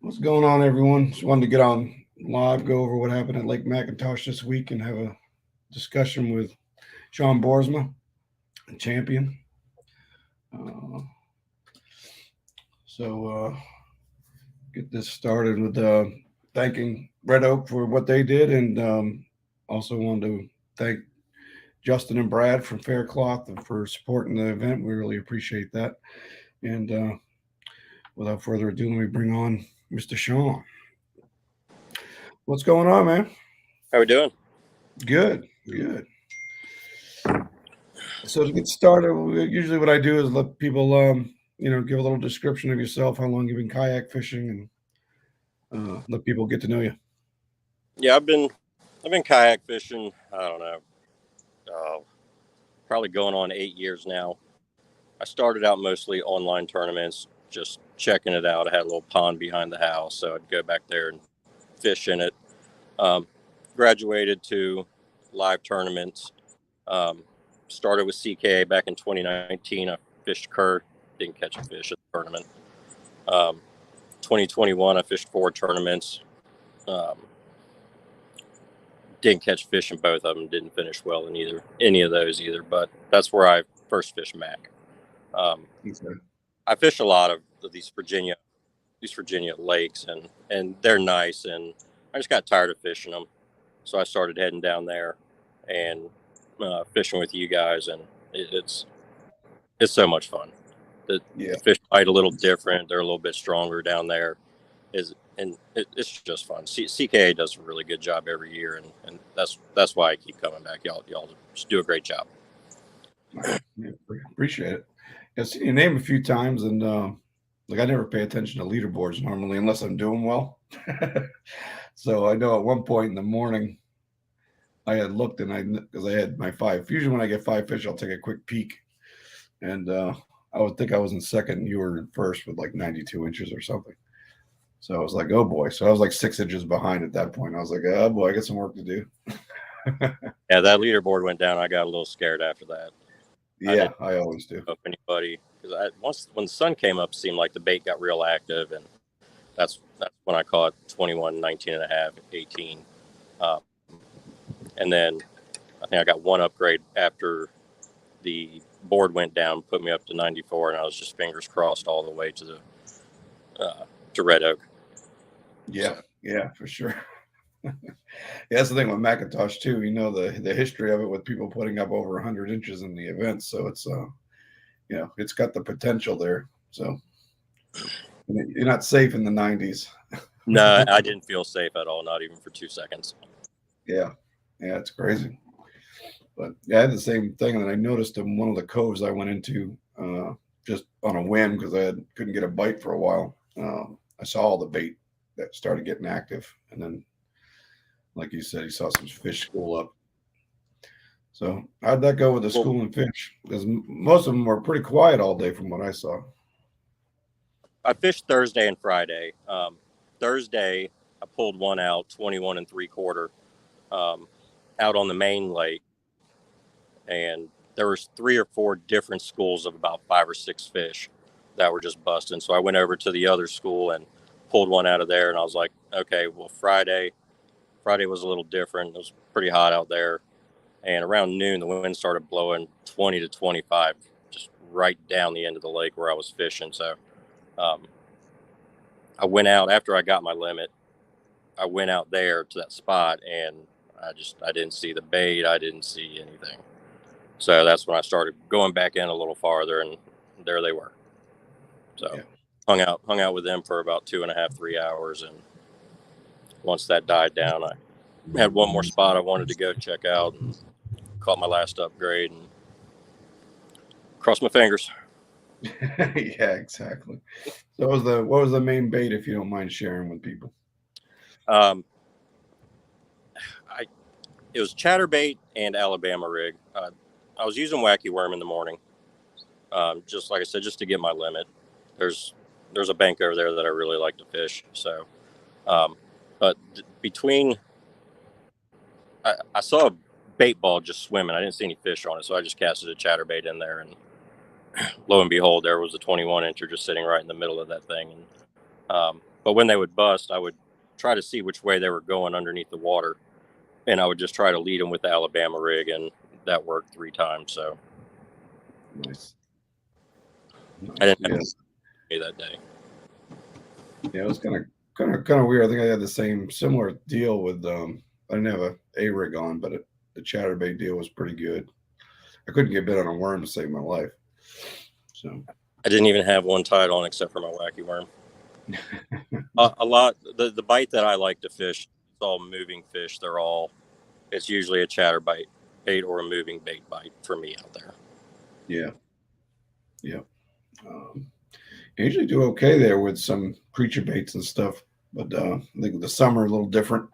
What's going on, everyone? Just wanted to get on live, go over what happened at Lake Mackintosh this week, and have a discussion with Sean Boorsma, the champion. So get this started with thanking Red Oak for what they did, and also wanted to thank Justin and Brad from Faircloth for supporting the event. We really appreciate that. And without further ado, let me bring on Mr. Sean. What's going on, man? How we doing? Good. So to get started, usually what I do is let people, give a little description of yourself, how long you've been kayak fishing, and let people get to know you. Yeah, I've been kayak fishing. I don't know, probably going on 8 years now. I started out mostly online tournaments, just checking it out. I had a little pond behind the house, so I'd go back there and fish in it. Graduated to live tournaments. Started with CKA back in 2019. I fished Kerr, didn't catch a fish at the tournament. 2021, I fished 4 tournaments. Didn't catch fish in both of them. Didn't finish well in any of those either. But that's where I first fished Mac. I fish a lot of these Virginia lakes, and they're nice. And I just got tired of fishing them, so I started heading down there and fishing with you guys, and it's so much fun. The fish bite a little different. They're a little bit stronger down there. It's just fun. CKA does a really good job every year, and that's why I keep coming back. Y'all just do a great job. Yeah, appreciate it. I've seen your name a few times, and I never pay attention to leaderboards normally unless I'm doing well. So I know at one point in the morning I had looked, and because I had my 5. Usually when I get 5 fish, I'll take a quick peek, and I would think I was in second, and you were in first with like 92 inches or something. So I was like, oh boy. So I was like 6 inches behind at that point. I was like, oh boy, I got some work to do. Yeah, that leaderboard went down. I got a little scared after that. Yeah, I always do. Up anybody, because when the sun came up, it seemed like the bait got real active, and that's when I caught 21, 19 and a half, 18. And then I think I got one upgrade after the board went down, put me up to 94, and I was just fingers crossed all the way to Red Oak. Yeah, for sure. Yeah, that's the thing with Mackintosh too. The history of it with people putting up over 100 inches in the event. So it's it's got the potential there. So you're not safe in the 90s. No, I didn't feel safe at all, not even for 2 seconds. Yeah, it's crazy. But yeah, I had the same thing, and I noticed in one of the coves I went into just on a whim because I couldn't get a bite for a while. I saw all the bait that started getting active, and then, like you said, you saw some fish school up. So how'd that go with the school and fish? Because most of them were pretty quiet all day from what I saw. I fished Thursday and Friday. Thursday, I pulled one out, 21 3/4, out on the main lake. and there was 3 or 4 different schools of about 5 or 6 fish that were just busting. So I went over to the other school and pulled one out of there, and I was like, okay, well, Friday was a little different. It was pretty hot out there, and around noon the wind started blowing 20 to 25 just right down the end of the lake where I was fishing. So um, I went out after I got my limit. I went out there to that spot, and I didn't see the bait. I didn't see anything. So that's when I started going back in a little farther, and there they were. So Yeah. hung out with them for about 2.5, 3 hours, and once that died down, I had one more spot I wanted to go check out, and caught my last upgrade, and crossed my fingers. Yeah, exactly. So what was the main bait, if you don't mind sharing with people? Um, it was chatterbait and Alabama rig. I was using wacky worm in the morning, just like I said, just to get my limit. There's a bank over there that I really like to fish. So, but between I saw a bait ball just swimming. I didn't see any fish on it, so I just casted a chatterbait in there, and lo and behold, there was a 21 incher just sitting right in the middle of that thing. And but when they would bust, I would try to see which way they were going underneath the water, and I would just try to lead them with the Alabama rig, and that worked 3 times. So Nice. I didn't Yeah. have any that day. Yeah, it was kind of weird. I think I had the similar deal with I didn't have a rig on, but the chatterbait deal was pretty good. I couldn't get bit on a worm to save my life. So I didn't even have one tied on except for my wacky worm. A lot the bite that I like to fish, it's all moving fish. It's usually a chatterbait bait or a moving bait bite for me out there. yeah, yeah. I usually do okay there with some preacher baits and stuff, but I think the summer a little different.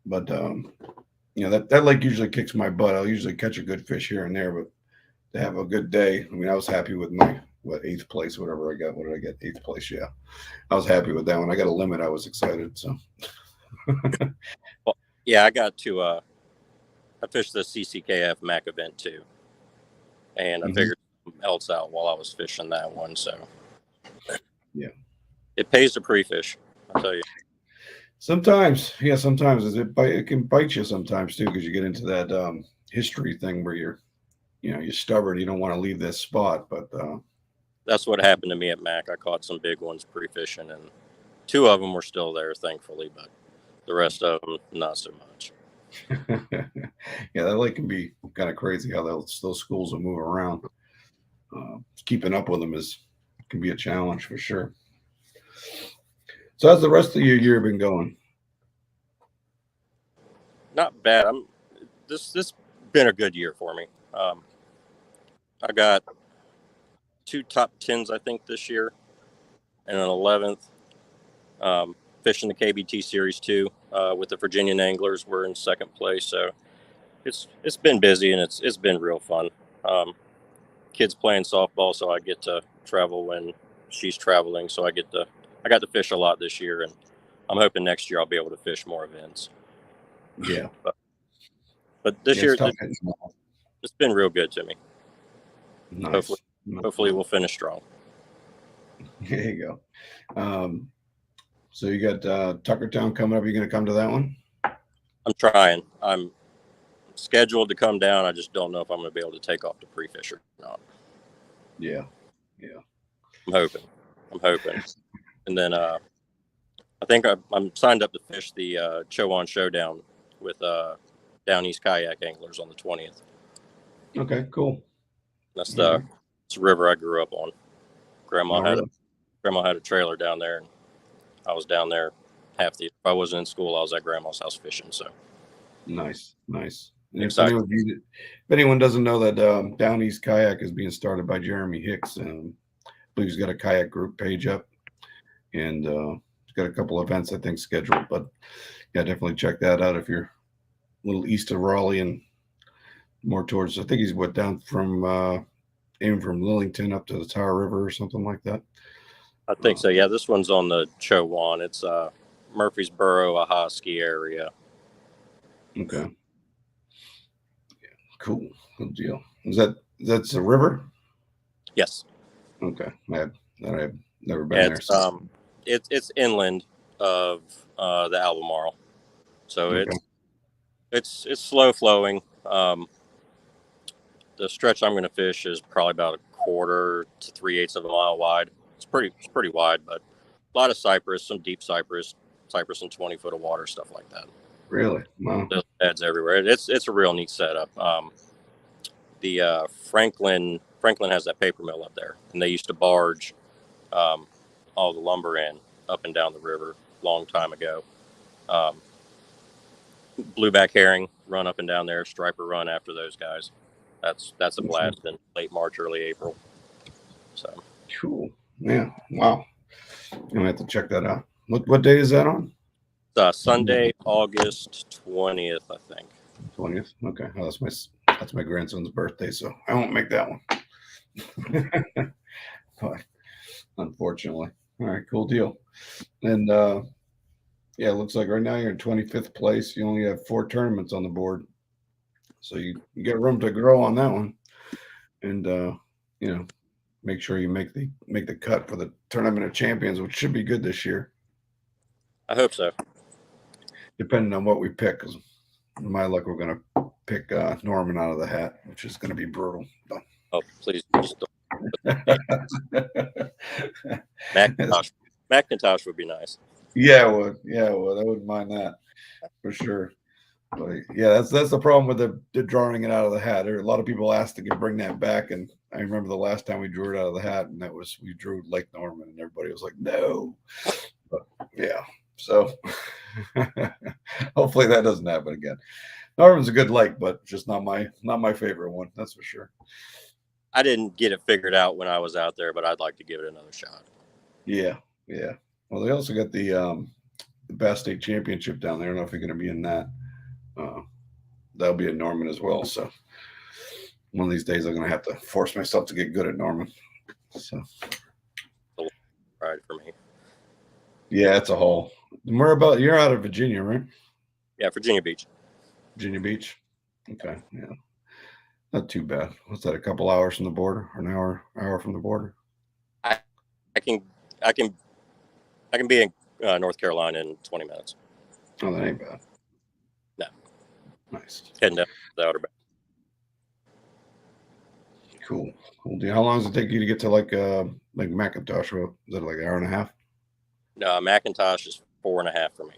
But that lake usually kicks my butt. I'll usually catch a good fish here and there, but to have a good day, I mean, I was happy with my 8th place, whatever I got. What did I get? 8th place, yeah. I was happy with that one. I got a limit. I was excited. So Well, yeah, I got to I fished the CCKF MAC event too, and I figured something else out while I was fishing that one. So yeah. it pays to pre-fish, I'll tell you. Sometimes, yeah, sometimes it can bite you sometimes too, because you get into that history thing where you're stubborn. You don't want to leave this spot, but That's what happened to me at MAC. I caught some big ones pre-fishing, and 2 of them were still there, thankfully, but the rest of them not so much. yeah, that lake can be kind of crazy how those schools will move around. Keeping up with them can be a challenge for sure. So how's the rest of your year been going? Not bad. This been a good year for me. I got 2 top 10s, I think, this year, and an 11th. Fishing the KBT Series 2 with the Virginian anglers. We're in 2nd place, so it's been busy, and it's been real fun. Kids playing softball, so I get to travel when she's traveling. So I got to fish a lot this year, and I'm hoping next year I'll be able to fish more events. Yeah, But this yeah, year it's tough hitting small. it's been real good to me. Nice. Hopefully we'll finish strong. There you go. So you got Tuckertown coming up. Are you going to come to that one? I'm trying. I'm scheduled to come down. I just don't know if I'm going to be able to take off the pre-fish or not. Yeah. I'm hoping. And then I think I'm signed up to fish the Chowan Showdown with Down East Kayak Anglers on the 20th. Okay, cool. That's the river I grew up on. Grandma really? had a trailer down there, and I was down there if I wasn't in school, I was at Grandma's house fishing. So Nice. And excited. if anyone doesn't know that Down East Kayak is being started by Jeremy Hicks, I believe he's got a kayak group page up, and he's got a couple events I think scheduled. But yeah, definitely check that out if you're a little east of Raleigh and more towards. I think he's down from Lillington up to the Tower River or something like that. I think so. Yeah, this one's on the Chowan. It's Murfreesboro, Ahoskie area. Okay. Yeah, cool. Good deal. That's a river? Yes. Okay. I've never been Yeah, there. So. it's inland of the Albemarle, so Okay. it's slow flowing. The stretch I'm going to fish is probably about a quarter to 3/8 of a mile wide. It's pretty wide, but a lot of cypress, some deep cypress and 20 foot of water, stuff like that. Really? Wow. There's beds everywhere. It's a real neat setup. The Franklin has that paper mill up there, and they used to barge um, all the lumber in up and down the river long time ago. Um, Blueback herring run up and down there. Striper run after those guys. That's a blast in late March, early April. So Cool. Yeah. Wow. I'm gonna have to check that out. What day is that on? Sunday, August 20th, I think. 20th. Okay. Oh, that's my grandson's birthday, so I won't make that one. But unfortunately. All right, cool deal. And yeah, it looks like right now you're in 25th place. You only have 4 tournaments on the board. So you get room to grow on that one. And you know, make sure you make the cut for the Tournament of Champions, which should be good this year, I hope so. depending on what we pick. 'Cause in my luck, we're gonna pick Norman out of the hat, which is gonna be brutal. Oh, please just Mackintosh would be nice. Yeah, I would. Yeah, I would. I wouldn't mind that for sure. But yeah, that's the problem with the drawing it out of the hat. There are a lot of people asked to bring that back, and I remember the last time we drew it out of the hat, and we drew Lake Norman, and everybody was like, "No." But yeah, so hopefully that doesn't happen again. Norman's a good lake, but just not my favorite one. That's for sure. I didn't get it figured out when I was out there, but I'd like to give it another shot. Yeah, yeah. Well, they also got the Bass State Championship down there. I don't know if you're going to be in that. Uh, that'll be in Norman as well. So one of these days, I'm going to have to force myself to get good at Norman. So Right for me. yeah, it's a haul. You're out of Virginia, right? Yeah, Virginia Beach. Virginia Beach. Okay, yeah, not too bad. What's that? A couple hours from the border, or an hour from the border? I, I can I can be in North Carolina in 20 minutes. Oh, that ain't bad. No. Nice. Heading down the Outer Banks. Cool. How long does it take you to get to like Mackintosh? Is it like an hour and a half? No, Mackintosh is 4.5 for me.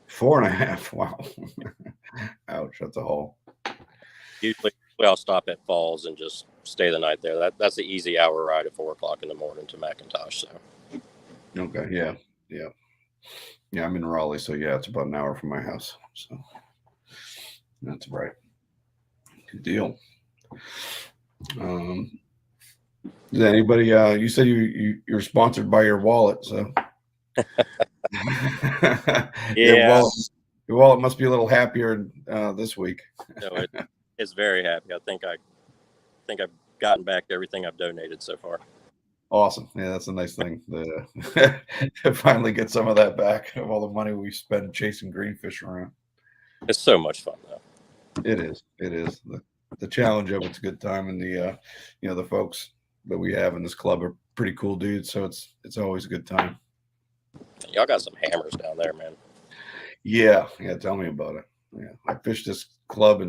4.5. Wow. Ouch. That's a haul. Usually I'll stop at Falls and just stay the night there. That's the easy hour ride at 4 o'clock in the morning to Mackintosh. So Okay. Yeah. Yeah. Yeah. I'm in Raleigh, so yeah, it's about an hour from my house. So that's right. Good deal. Is anybody? You said you're sponsored by your wallet, so yeah, your wallet must be a little happier this week. no, it's very happy. I think I've gotten back everything I've donated so far. Awesome. Yeah, that's a nice thing to finally get some of that back of all the money we spend chasing greenfish around. It's so much fun though. It is. It is. The challenge of it's a good time, and the folks that we have in this club are pretty cool dudes. So it's always a good time. Y'all got some hammers down there, man. Yeah. Tell me about it. Yeah, I fished this club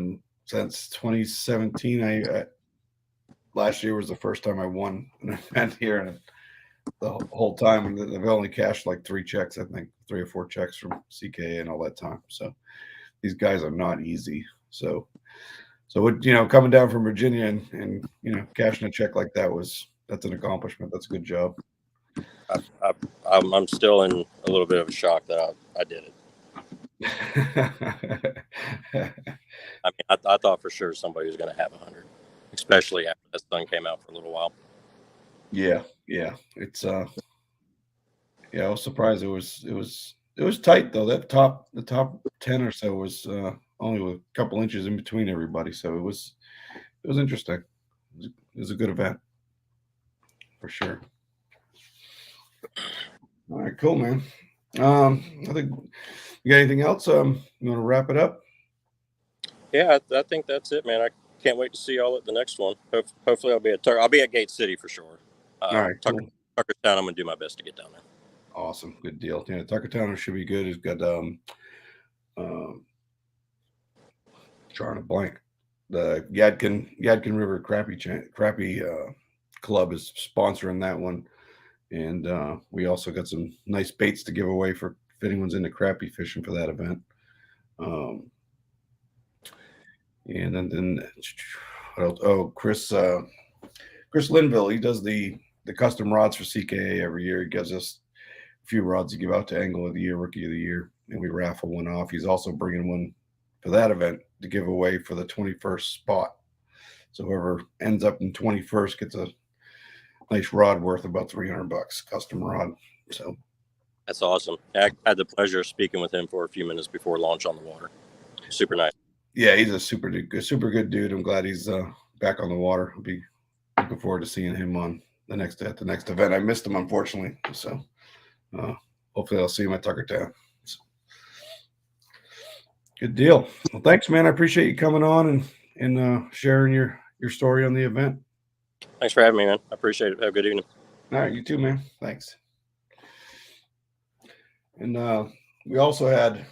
since 2017. Last year was the first time I won an event here, and the whole time, and they've only cashed like 3 checks, I think 3 or 4 checks from CKA and all that time. So these guys are not easy. So coming down from Virginia and cashing a check like that's an accomplishment. That's a good job. I'm still in a little bit of a shock that I did it. I mean, I thought for sure somebody was going to have 100, especially after that sun came out for a little while. Yeah. It's I was surprised it was tight though. The top 10 or so was only a couple inches in between everybody, so it was interesting. It was a good event for sure. All right, cool, man. I think you got anything else? You want to wrap it up? Yeah, I think that's it, man. can't wait to see y'all at the next one. Hopefully, I'll be at Gate City for sure. All right, cool. Tuckertown, I'm gonna do my best to get down there. Awesome, good deal. Yeah, Tuckertown should be good. It's got drawing a blank. The Yadkin River Crappie Club is sponsoring that one, and we also got some nice baits to give away for if anyone's into crappie fishing for that event. And then what else? Oh, Chris Linville, he does the custom rods for CKA every year. He gives us a few rods to give out to Angle of the Year, Rookie of the Year, and we raffle one off. He's also bringing one for that event to give away for the 21st spot. So whoever ends up in 21st gets a nice rod worth about $300, custom rod. So that's awesome. I had the pleasure of speaking with him for a few minutes before launch on the water. Super nice. Yeah, he's a super good dude. I'm glad he's back on the water. I'll be looking forward to seeing him on the next event. I missed him, unfortunately. So hopefully I'll see him at Tuckertown. So, good deal. Well, thanks, man. I appreciate you coming on and sharing your story on the event. Thanks for having me, man. I appreciate it. Have a good evening. All right, you too, man. Thanks. And we also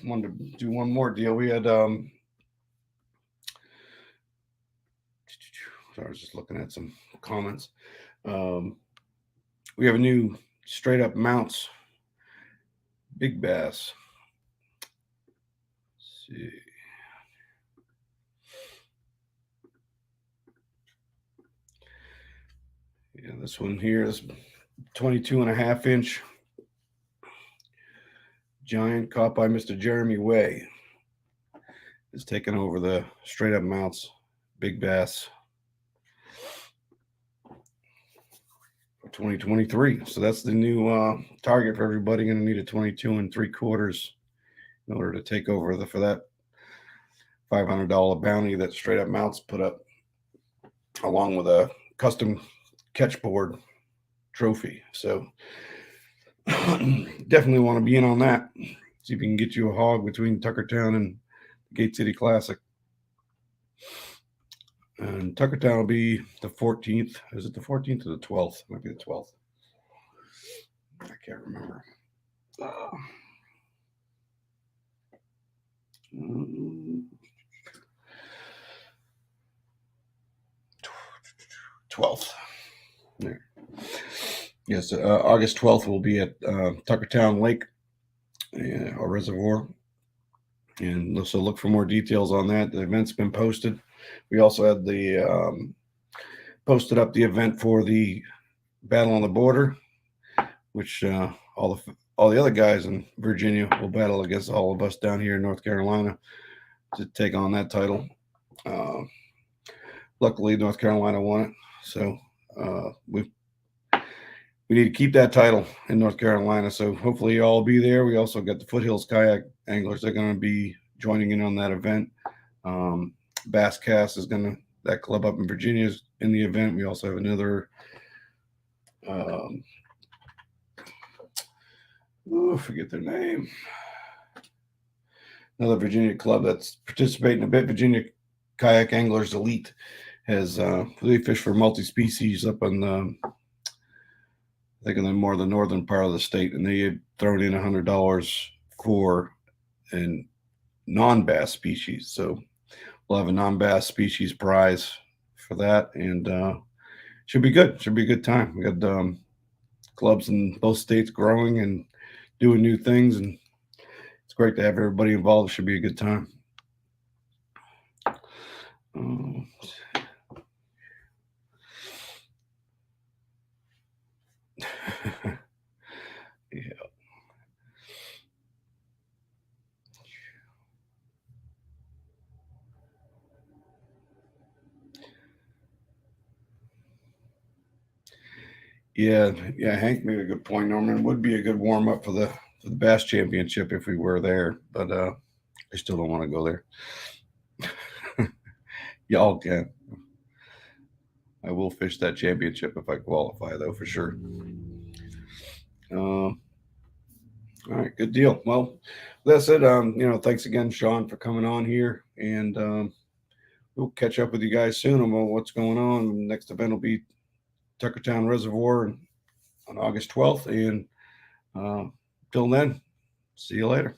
wanted to do one more deal. We had I was just looking at some comments. We have a new straight up mounts big bass. Let's see. Yeah, this one here is 22.5-inch giant caught by Mr. Jeremy Way. Is taking over the straight up mounts big bass for 2023. So that's the new target for everybody. Going to need a 22 3/4 in order to take over for that $500 bounty that straight up mounts put up, along with a custom catchboard trophy. So definitely want to be in on that. See if we can get you a hog between Tuckertown and Gate City Classic. And Tuckertown will be the 14th. Is it the 14th or the 12th? It might be the 12th. I can't remember. 12th. There. Yes, August 12th will be at Tuckertown Lake or Reservoir. And so look for more details on that. The event's been posted. We also had the posted up the event for the Battle on the Border, which all the other guys in Virginia will battle against all of us down here in North Carolina to take on that title. Luckily, North Carolina won it, so we need to keep that title in North Carolina. So hopefully y'all will be there. We also got the Foothills Kayak Anglers. They're going to be joining in on that event. Bass Cast is that club up in Virginia is in the event. We also have another forget their name. Another Virginia club that's participating a bit. Virginia Kayak Anglers Elite has they fish for multi-species up on I think in the northern part of the state, and they had thrown in $100 for a non-bass species. So we'll have a non-bass species prize for that, and should be good. Should be a good time. We got clubs in both states growing and doing new things, and it's great to have everybody involved. It should be a good time. Yeah. Yeah. Hank made a good point. Norman would be a good warm up for the Bass Championship if we were there, but I still don't want to go there. Y'all can. I will fish that championship if I qualify, though, for sure. All right, good deal. Well, that's it. Thanks again, Sean, for coming on here, and we'll catch up with you guys soon about what's going on. The next event will be Tuckertown Reservoir on August 12th. And till then, see you later.